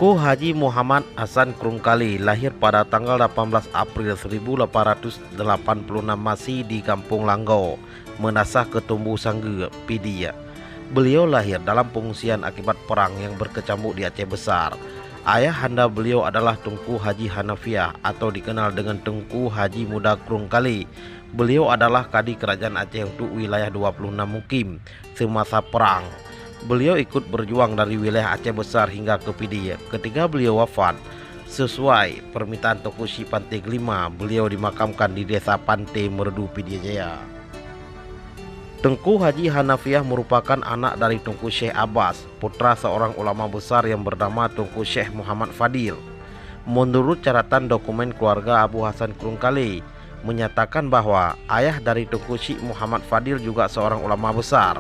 Tengku Haji Muhammad Hasan Krungkali lahir pada tanggal 18 April 1886 Masih di Kampung Langgo, Menasah Ketumbu Sangga, Pidia. Beliau lahir dalam pengungsian akibat perang yang berkecamuk di Aceh Besar. Ayah handa beliau adalah Tengku Haji Hanafiah atau dikenal dengan Tengku Haji Muda Krungkali. Beliau adalah Kadi Kerajaan Aceh untuk wilayah 26 Mukim semasa perang. Beliau ikut berjuang dari wilayah Aceh Besar hingga ke Pidia. Ketika beliau wafat, sesuai permintaan Tengku Syekh Pantai Kelima, beliau dimakamkan di Desa Pantai Merdu, Pidia Jaya. Tengku Haji Hanafiah merupakan anak dari Tengku Syekh Abbas, putra seorang ulama besar yang bernama Tengku Syekh Muhammad Fadil. Menurut catatan dokumen keluarga Abu Hasan Krungkali, menyatakan bahwa ayah dari Tengku Syekh Muhammad Fadil juga seorang ulama besar.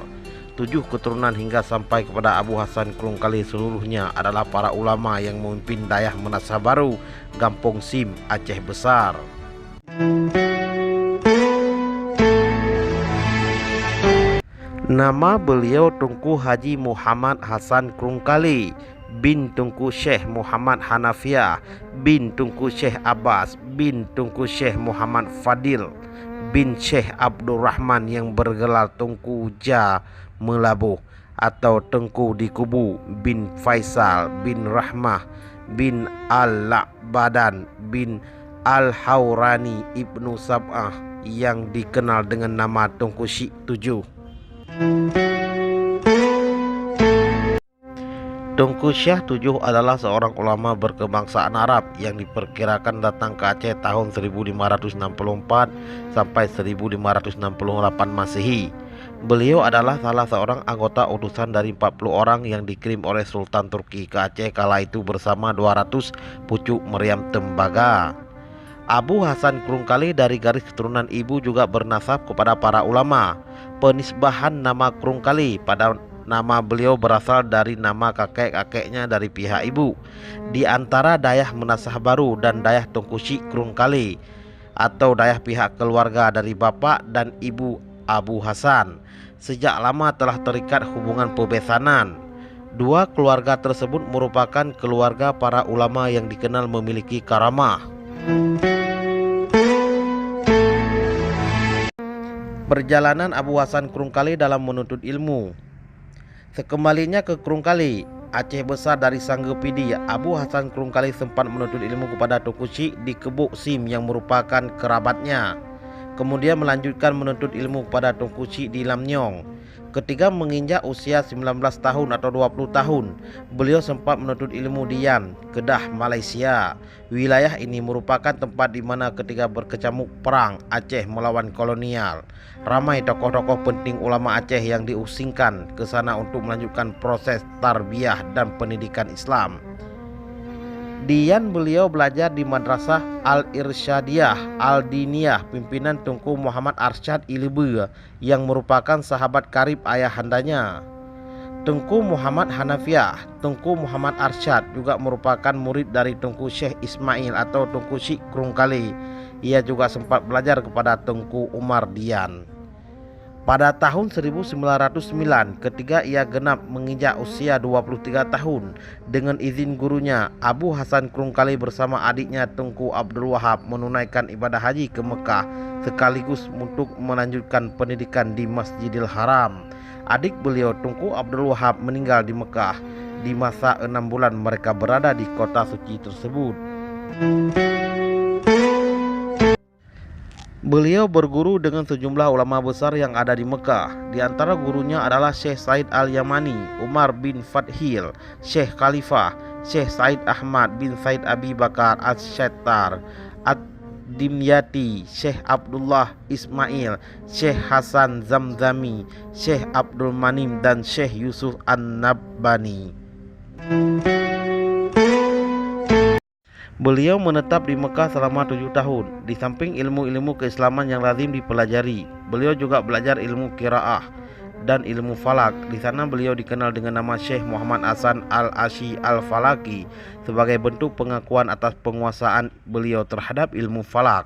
7 keturunan hingga sampai kepada Abu Hasan Krungkali seluruhnya adalah para ulama yang memimpin Dayah Menasah Baru, Gampong Sim, Aceh Besar. Nama beliau Tengku Haji Muhammad Hasan Krungkali bin Tengku Syekh Muhammad Hanafiah bin Tengku Syekh Abbas bin Tengku Syekh Muhammad Fadil bin Syekh Abdul Rahman yang bergelar Tengku Ja Melabuh atau Tengku di Kubu bin Faisal bin Rahmah bin Al-La'badan bin Al-Hawrani Ibnu Sab'ah yang dikenal dengan nama Tengku Syekh 7. Tengku Syekh 7 adalah seorang ulama berkebangsaan Arab yang diperkirakan datang ke Aceh tahun 1564 sampai 1568 Masehi. Beliau adalah salah seorang anggota utusan dari 40 orang yang dikirim oleh Sultan Turki ke Aceh kala itu bersama 200 pucuk meriam tembaga. Abu Hasan Krungkali dari garis keturunan ibu juga bernasab kepada para ulama. Penisbahan nama Krungkali pada nama beliau berasal dari nama kakek-kakeknya dari pihak ibu. Di antara Dayah Menasah Baru dan Dayah Tengku Syekh Krungkali atau Dayah pihak keluarga dari bapak dan ibu Abu Hasan sejak lama telah terikat hubungan pebesanan. Dua keluarga tersebut merupakan keluarga para ulama yang dikenal memiliki karamah. Perjalanan Abu Hasan Krungkali dalam menuntut ilmu. Sekembalinya ke Krungkali, Aceh Besar dari Sangga Pidia, Abu Hasan Krungkali sempat menuntut ilmu kepada Tengku Syekh di Kebuk Sim yang merupakan kerabatnya. Kemudian melanjutkan menuntut ilmu kepada Tengku Syekh di Lamnyong. Ketika menginjak usia 19 tahun atau 20 tahun, beliau sempat menuntut ilmu di Yan, Kedah, Malaysia. Wilayah ini merupakan tempat di mana ketika berkecamuk perang Aceh melawan kolonial, ramai tokoh-tokoh penting ulama Aceh yang diusingkan ke sana untuk melanjutkan proses tarbiyah dan pendidikan Islam. Di Yan beliau belajar di Madrasah Al-Irsyadiyah Al-Diniyah pimpinan Tengku Muhammad Arsyad Ilbe yang merupakan sahabat karib ayahandanya. Tengku Muhammad Hanafiah, Tengku Muhammad Arsyad juga merupakan murid dari Tengku Syekh Ismail atau Tengku Syekh Krungkali. Ia juga sempat belajar kepada Tengku Umar Dian. Pada tahun 1909 ketika ia genap menginjak usia 23 tahun, dengan izin gurunya, Abu Hasan Krungkali bersama adiknya Tengku Abdul Wahab menunaikan ibadah haji ke Mekah sekaligus untuk melanjutkan pendidikan di Masjidil Haram. Adik beliau Tengku Abdul Wahab meninggal di Mekah. Di masa 6 bulan mereka berada di kota suci tersebut. Beliau berguru dengan sejumlah ulama besar yang ada di Mekah. Di antara gurunya adalah Syekh Said Al-Yamani, Umar bin Fadhil, Syekh Khalifah, Syekh Said Ahmad bin Said Abi Bakar As-Syattar, Ad-Dimyati, Syekh Abdullah Ismail, Syekh Hasan Zamzami, Syekh Abdul Manim dan Syekh Yusuf An-Nabbani. Beliau menetap di Mekah selama 7 tahun. Di samping ilmu-ilmu keislaman yang lazim dipelajari, beliau juga belajar ilmu qiraah dan ilmu falak. Di sana beliau dikenal dengan nama Syekh Muhammad Hasan Al-Ashi Al-Falaki sebagai bentuk pengakuan atas penguasaan beliau terhadap ilmu falak.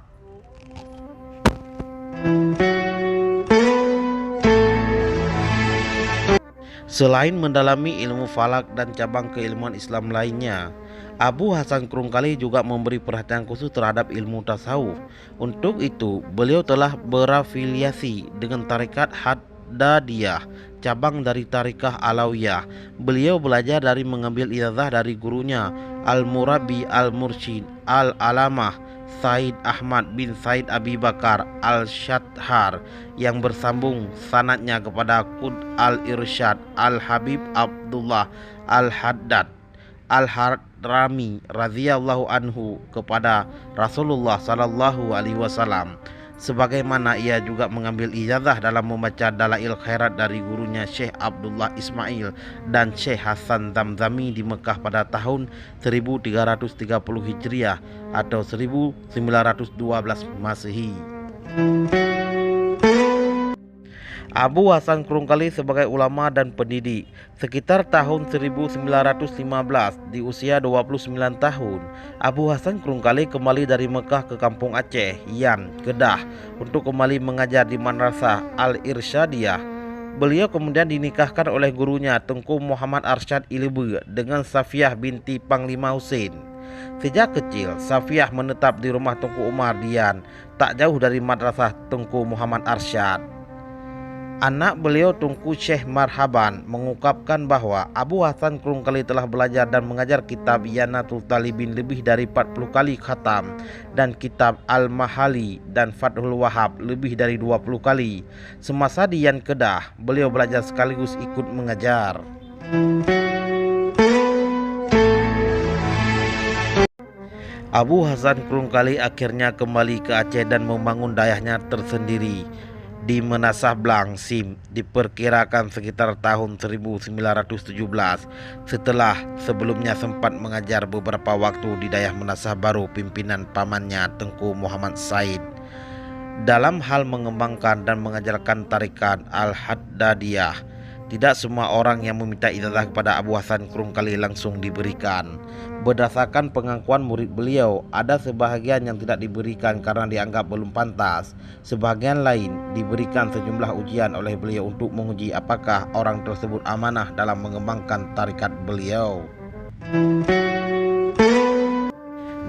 Selain mendalami ilmu falak dan cabang keilmuan Islam lainnya, Abu Hasan Krungkali juga memberi perhatian khusus terhadap ilmu tasawuf. Untuk itu, beliau telah berafiliasi dengan tarekat Haddadiyah, cabang dari tarikah Alawiyah. Beliau belajar dari mengambil ijazah dari gurunya Al-Murabbi Al-Mursyid Al-Alamah Said Ahmad bin Said Abi Bakar Al-Shadhar yang bersambung sanadnya kepada Qud Al-Irsyad Al-Habib Abdullah Al-Haddad Al-Hadrami radhiyallahu anhu kepada Rasulullah sallallahu alaihi wasallam. Sebagaimana ia juga mengambil ijazah dalam membaca Dalail Khairat dari gurunya Syekh Abdullah Ismail dan Syekh Hasan Zamzami di Mekah pada tahun 1330 Hijriah atau 1912 Masehi. Abu Hasan Krungkali sebagai ulama dan pendidik. Sekitar tahun 1915 di usia 29 tahun, Abu Hasan Krungkali kembali dari Mekah ke kampung Aceh, Yan, Kedah untuk kembali mengajar di Madrasah Al-Irsyadiyah. Beliau kemudian dinikahkan oleh gurunya Tengku Muhammad Arsyad Ilbe dengan Safiyah binti Panglima Husin. Sejak kecil, Safiyah menetap di rumah Tengku Umar di Yan, tak jauh dari Madrasah Tengku Muhammad Arsyad. Anak beliau Tengku Syekh Marhaban mengungkapkan bahwa Abu Hasan Krungkali telah belajar dan mengajar kitab Yanatul Talibin lebih dari 40 kali khatam dan kitab Al-Mahali dan Fathul Wahab lebih dari 20 kali. Semasa di Yan Kedah, beliau belajar sekaligus ikut mengajar. Abu Hasan Krungkali akhirnya kembali ke Aceh dan membangun dayahnya tersendiri di Menasah Blang, Sim, diperkirakan sekitar tahun 1917 setelah sebelumnya sempat mengajar beberapa waktu di Dayah Menasah Baru pimpinan pamannya Tengku Muhammad Said. Dalam hal mengembangkan dan mengajarkan tarikat Al-Haddadiyah, tidak semua orang yang meminta ijazah kepada Abu Hasan Krungkali langsung diberikan. Berdasarkan pengakuan murid beliau, ada sebahagian yang tidak diberikan karena dianggap belum pantas. Sebahagian lain diberikan sejumlah ujian oleh beliau untuk menguji apakah orang tersebut amanah dalam mengembangkan tarikat beliau.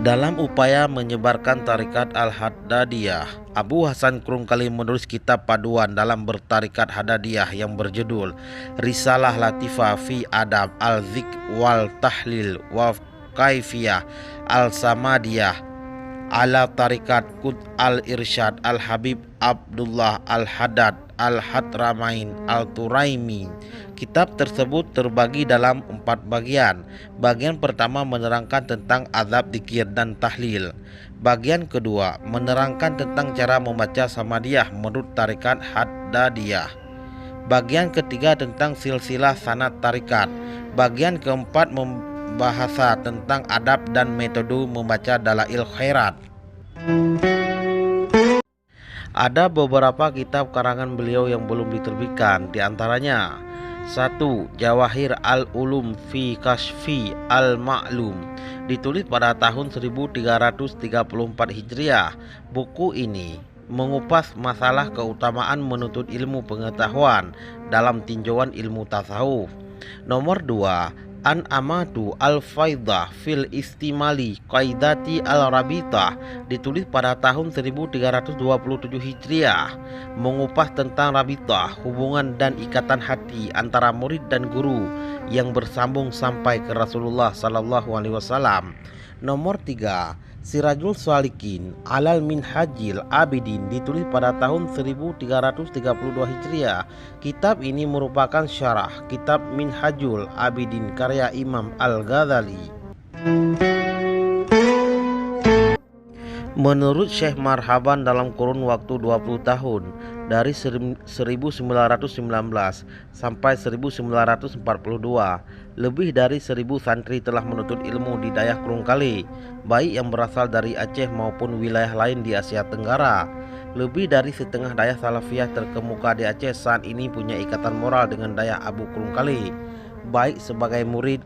Dalam upaya menyebarkan tarikat Al-Haddadiyah, Abu Hasan Krungkali menulis kitab paduan dalam bertarikat Haddadiyah yang berjudul Risalah Latifah fi Adab Al-Zik wal Tahlil wa Kaifiyah Al-Samadiyah ala tarikat Qud Al-Irsyad Al-Habib Abdullah Al-Haddad Al-Hadramain Al-Turaimi. Kitab tersebut terbagi dalam 4 bagian. Bagian pertama menerangkan tentang azab dzikir dan tahlil. Bagian kedua menerangkan tentang cara membaca Samadiyah menurut tarikat Haddadiyah. Bagian ketiga tentang silsilah sanad tarikat. Bagian keempat membahasa tentang adab dan metode membaca Dalail Khairat. Ada beberapa kitab karangan beliau yang belum diterbitkan, di antaranya 1. Jawahir Al-Ulum fi Kashfi Al-Ma'lum, ditulis pada tahun 1334 Hijriah. Buku ini mengupas masalah keutamaan menuntut ilmu pengetahuan dalam tinjauan ilmu tasawuf. Nomor 2. An Amatu Al-Faidah fil Istimali Qaidati Al-Rabitah, ditulis pada tahun 1327 Hijriah, mengupas tentang Rabitah, hubungan dan ikatan hati antara murid dan guru yang bersambung sampai ke Rasulullah sallallahu alaihi wasallam. Nomor 3. Sirajul Salikin Alal Minhajil Abidin, ditulis pada tahun 1332 Hijriah. Kitab ini merupakan syarah kitab Minhajul Abidin karya Imam Al-Ghazali. Menurut Syekh Marhaban, dalam kurun waktu 20 tahun dari 1919 sampai 1942, lebih dari 1000 santri telah menuntut ilmu di Dayah Krungkali, baik yang berasal dari Aceh maupun wilayah lain di Asia Tenggara. Lebih dari setengah Dayah Salafiyah terkemuka di Aceh saat ini punya ikatan moral dengan Dayah Abu Krungkali, baik sebagai murid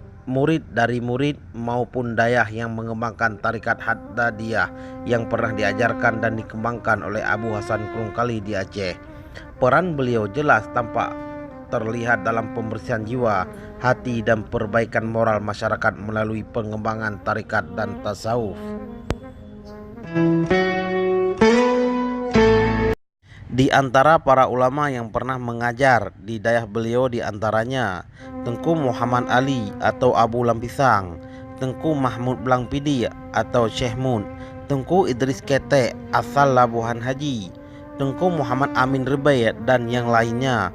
dari murid maupun dayah yang mengembangkan tarikat Haddadiyah yang pernah diajarkan dan dikembangkan oleh Abu Hasan Krungkali di Aceh. Peran beliau jelas tampak terlihat dalam pembersihan jiwa, hati dan perbaikan moral masyarakat melalui pengembangan tarekat dan tasawuf. Di antara para ulama yang pernah mengajar di daerah beliau di antaranya Tengku Muhammad Ali atau Abu Lampisang, Tengku Mahmud Blangpidi atau Syekh Mun, Tengku Idris Kete asal Labuhan Haji, Tengku Muhammad Amin Rebai dan yang lainnya.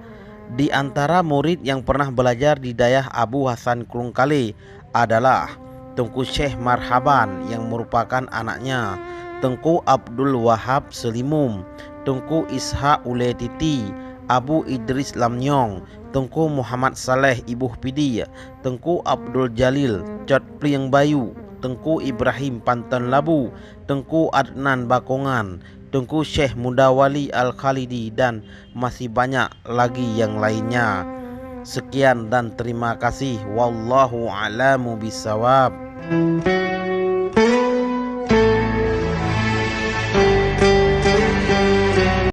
Di antara murid yang pernah belajar di daerah Abu Hasan Krungkali adalah Tengku Syekh Marhaban yang merupakan anaknya, Tengku Abdul Wahab Selimum, Tengku Ishaq Uletiti, Abu Idris Lamnyong, Tengku Muhammad Saleh Ibuh Pidi, Tengku Abdul Jalil Cot Plieng Bayu, Tengku Ibrahim Pantan Labu, Tengku Adnan Bakongan, Tengku Syekh Mudawali Al-Khalidi dan masih banyak lagi yang lainnya. Sekian dan terima kasih. Wallahu a'lamu bissawab.